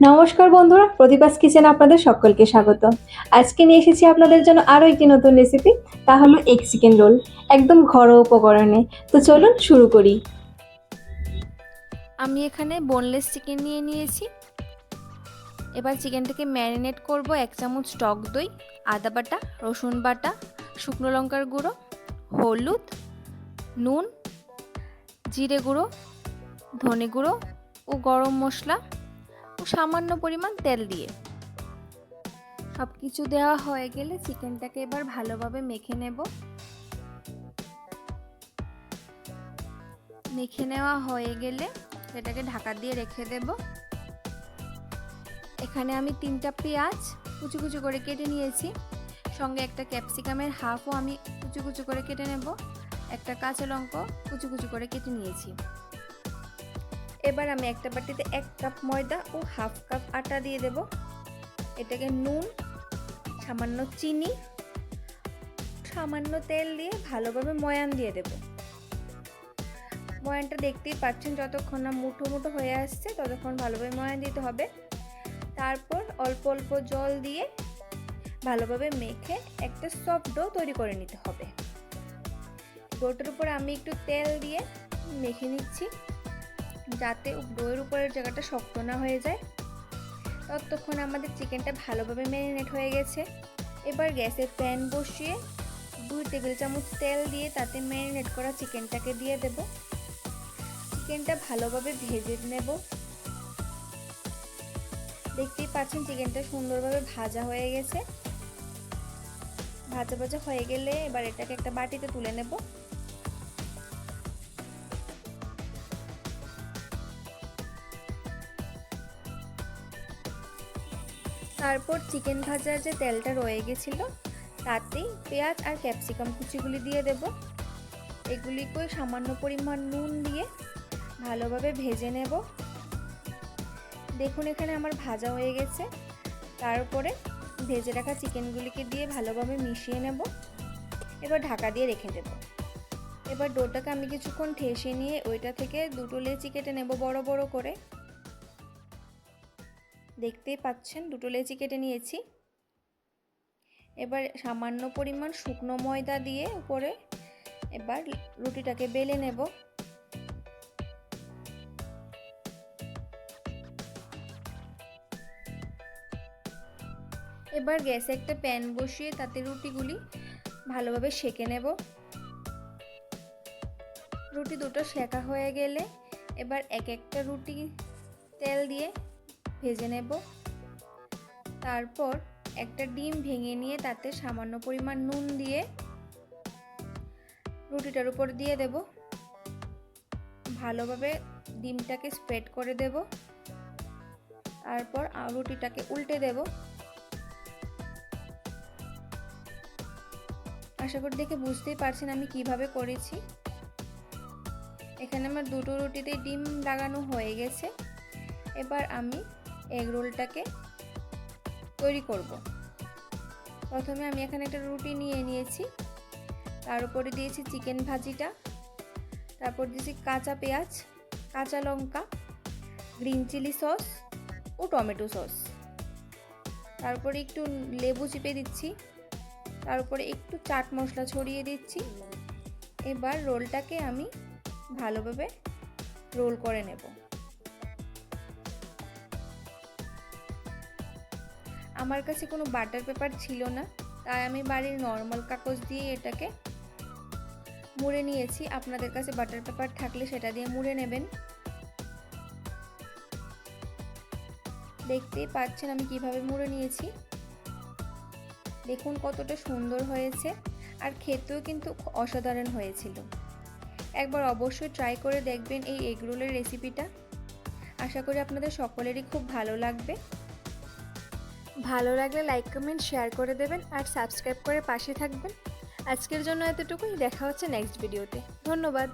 নমস্কার বন্ধুরা, প্রদীপাস কিচেন আপনাদের সকলকে স্বাগত। আজকে নিয়ে এসেছি আপনাদের জন্য আরও একটি নতুন রেসিপি, তা হলো এগ চিকেন রোল, একদম ঘরোয়া উপকরণে। তো চলুন শুরু করি। আমি এখানে বোনলেস চিকেন নিয়ে নিয়েছি। এবার চিকেনটাকে ম্যারিনেট করব। 1 চামচ টক দই, আদা বাটা, রসুন বাটা, শুকনো লঙ্কার গুঁড়ো, হলুদ, নুন, জিরে গুঁড়ো, ধনে গুঁড়ো ও গরম মশলা ও সামান্য পরিমাণ তেল দিয়ে সব কিছু দেওয়া হয়ে গেলে চিকেনটাকে এবার ভালোভাবে মেখে নেব। মেখে নেওয়া হয়ে গেলে এটাকে ঢাকা দিয়ে রেখে দেব। এখানে আমি 3টা পেঁয়াজ কুচি কুচি করে কেটে নিয়েছি, সঙ্গে একটা ক্যাপসিকামের হাফও আমি কুচি কুচি করে কেটে নেব, একটা কাঁচা লঙ্কা কুচি কুচি করে কেটে নিয়েছি। এবার আমি একটা বাটিতে 1 কাপ ময়দা ও হাফ কাপ আটা দিয়ে দেব। এটাকে নুন, সামান্য চিনি, সামান্য তেল দিয়ে ভালোভাবে ময়ান দিয়ে দেব। ময়ানটা দেখতেই পাচ্ছেন, যতক্ষণ না মুঠো মুঠো হয়ে আসছে ততক্ষণ ভালোভাবে ময়ান দিতে হবে। তারপর অল্প অল্প জল দিয়ে ভালোভাবে মেখে একটা সফট ডো তৈরি করে নিতে হবে। ডোটার উপর আমি একটু তেল দিয়ে মেখে নিচ্ছি, যাতে ডোয়ের উপরের জায়গাটা শক্ত না হয়ে যায়। ততক্ষণ আমাদের চিকেনটা ভালোভাবে ম্যারিনেট হয়ে গেছে। এবার গ্যাসের প্যান বসিয়ে 2 টেবিল চামচ তেল দিয়ে তাতে ম্যারিনেট করা চিকেনটাকে দিয়ে দেব। চিকেনটা ভালোভাবে ভেজে নেব। দেখতেই পাচ্ছেন চিকেনটা সুন্দরভাবে ভাজা হয়ে গেছে। ভাজা ভাজা হয়ে গেলে এবার এটাকে একটা বাটিতে তুলে নেব। তারপর চিকেন ভাজার যে তেলটা রয়ে গেছিল তাতেই পেঁয়াজ আর ক্যাপসিকাম কুচিগুলি দিয়ে দেব। এগুলিকে সামান্য পরিমাণ নুন দিয়ে ভালোভাবে ভেজে নেব। দেখুন এখানে আমার ভাজা হয়ে গেছে। তারপরে ভেজে রাখা চিকেনগুলিকে দিয়ে ভালোভাবে মিশিয়ে নেব। এবার ঢাকা দিয়ে রেখে দেব। এবার ডোটাকে আমি কিছুক্ষণ ঠেসে নিয়ে ওইটা থেকে 2টো লেচি কেটে নেব বড় বড় করে। দেখতেই পাচ্ছেন 2টো লেচি কেটে নিয়েছি। এবার সামান্য পরিমাণ শুকনো ময়দা দিয়ে উপরে এবার রুটিটাকে বেলে নেব। এবার গ্যাসে একটা প্যান বসিয়ে তাতে রুটিগুলি ভালোভাবে সেঁকে নেব। রুটি দুটো সেঁকা হয়ে গেলে এবার এক একটা রুটি তেল দিয়ে ভেজে নেব। তারপর একটা ডিম ভেঙে নিয়ে তাতে সামান্য পরিমাণ নুন দিয়ে রুটিটার উপর দিয়ে দেব। ভালোভাবে ডিমটাকে স্প্রেড করে দেব। তারপর রুটিটাকে উল্টে দেব। আশা করি দেখে বুঝতেই পারছেন আমি কিভাবে করেছি। এখানে আমার 2টো রুটিতে ডিম লাগানো হয়ে গেছে। এবার আমি এগ রোলটাকে তৈরি করব। প্রথমে আমি এখানে একটা রুটি নিয়ে নিয়েছি, তার উপরে দিয়েছি চিকেন ভাজিটা, তারপর দিয়েছি কাঁচা পেঁয়াজ, কাঁচা লঙ্কা, গ্রিন চিলি সস ও টমেটো সস, তারপরে একটু লেবু চিপে দিচ্ছি, তার উপরে একটু চাট মশলা ছড়িয়ে দিচ্ছি। এবার রোলটাকে আমি ভালোভাবে রোল করে নেব। আমার কাছে কোনো বাটার পেপার ছিল না, তাই আমি বাড়ির নর্মাল কাগজ দিয়ে এটাকে মুড়ে নিয়েছি। আপনাদের কাছে বাটার পেপার থাকলে সেটা দিয়ে মুড়ে নেবেন। দেখতেই পাচ্ছেন আমি কিভাবে মুড়ে নিয়েছি। দেখুন কতটা সুন্দর হয়েছে, আর খেতেও কিন্তু অসাধারণ হয়েছিল। একবার অবশ্যই ট্রাই করে দেখবেন এই এগ রোলের রেসিপিটা। আশা করি আপনাদের সকলেরই খুব ভালো লাগবে। ভালো লাগলে লাইক কমেন্ট শেয়ার করে দেবেন আর সাবস্ক্রাইব করে পাশে থাকবেন। আজকের জন্য এতটুকুই। দেখা হচ্ছে নেক্সট ভিডিওতে। ধন্যবাদ।